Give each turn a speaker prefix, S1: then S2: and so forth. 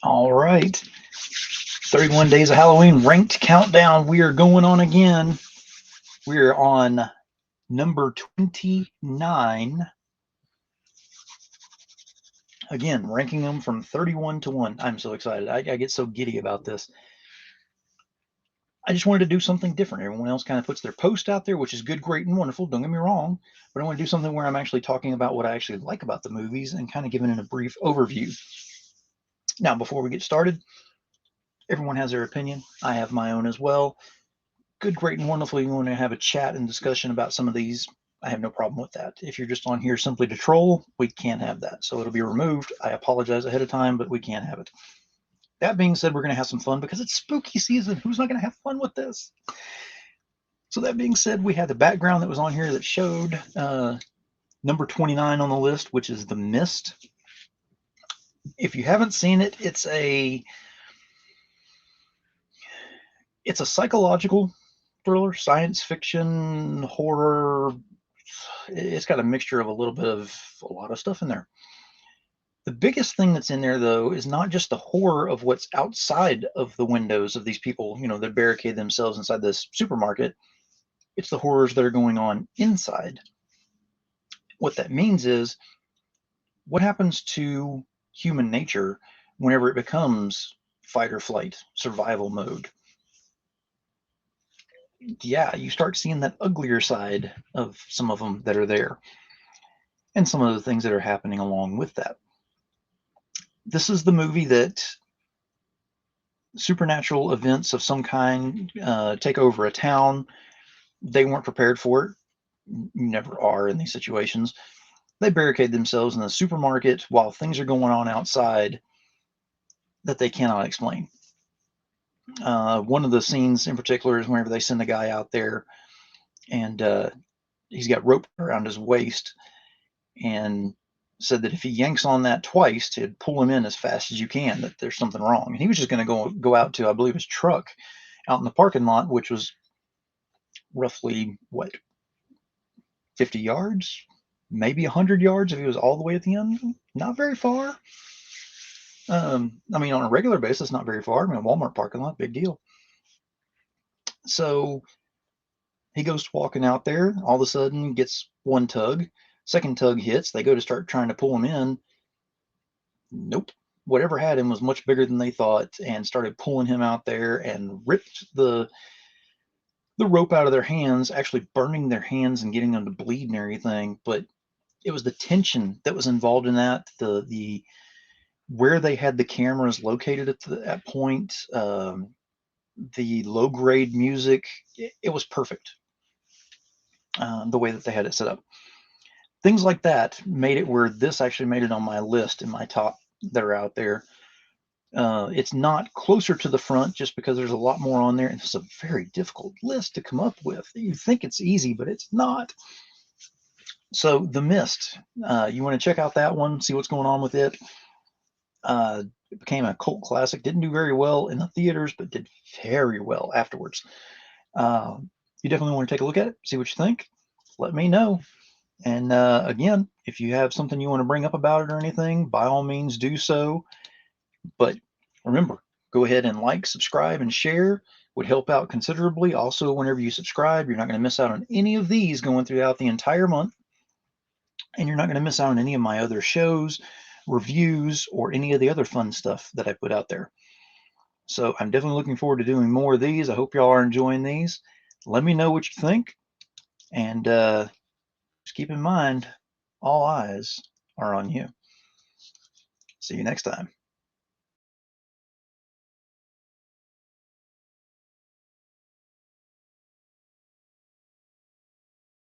S1: All right. 31 days of Halloween ranked countdown. We are going on again. We are on number 29. Again, ranking them from 31 to 1. I'm so excited. I get so giddy about this. I just wanted to do something different. Everyone else kind of puts their post out there, which is good, great, and wonderful. Don't get me wrong. But I want to do something where I'm actually talking about what I actually like about the movies and kind of giving it a brief overview. Now, before we get started, everyone has their opinion. I have my own as well. Good, great, and wonderful. You want to have a chat and discussion about some of these, I have no problem with that. If you're just on here simply to troll, we can't have that. So it'll be removed. I apologize ahead of time, but we can't have it. That being said, we're going to have some fun because it's spooky season. Who's not going to have fun with this? So that being said, we had the background that was on here that showed number 29 on the list, which is The Mist. If you haven't seen it, it's a psychological thriller, science fiction, horror. It's got a mixture of a little bit of a lot of stuff in there. The biggest thing that's in there, though, is not just the horror of what's outside of the windows of these people, that barricade themselves inside this supermarket. It's the horrors that are going on inside. What that means is what happens to human nature whenever it becomes fight or flight, survival mode. Yeah, you start seeing that uglier side of some of them that are there and some of the things that are happening along with that. This is the movie that supernatural events of some kind take over a town. They weren't prepared for it. You never are in these situations. They barricade themselves in the supermarket while things are going on outside that they cannot explain. One of the scenes in particular is whenever they send a guy out there and he's got rope around his waist and said that if he yanks on that twice to pull him in as fast as you can, that there's something wrong. And he was just going to go out to, I believe, his truck out in the parking lot, which was roughly 50 yards, maybe 100 yards if he was all the way at the end. Not very far. I mean, on a regular basis, not very far. I mean, a Walmart parking lot, big deal. So he goes walking out there, all of a sudden gets one tug, second tug hits, they go to start trying to pull him in. Nope. Whatever had him was much bigger than they thought and started pulling him out there and ripped the rope out of their hands, actually burning their hands and getting them to bleed and everything. But it was the tension that was involved in that, the where they had the cameras located at that point, the low grade music, it was perfect. The way that they had it set up. Things like that made it where this actually made it on my list in my top that are out there. It's not closer to the front just because there's a lot more on there, and it's a very difficult list to come up with. You think it's easy, but it's not. So The Mist, you want to check out that one, see what's going on with it. It became a cult classic. Didn't do very well in the theaters, but did very well afterwards. You definitely want to take a look at it, see what you think. Let me know. And again, if you have something you want to bring up about it or anything, by all means do so. But remember, go ahead and like, subscribe, and share. Would help out considerably. Also, whenever you subscribe, you're not going to miss out on any of these going throughout the entire month. And you're not going to miss out on any of my other shows, reviews, or any of the other fun stuff that I put out there. So I'm definitely looking forward to doing more of these. I hope y'all are enjoying these. Let me know what you think. And just keep in mind, all eyes are on you. See you next time.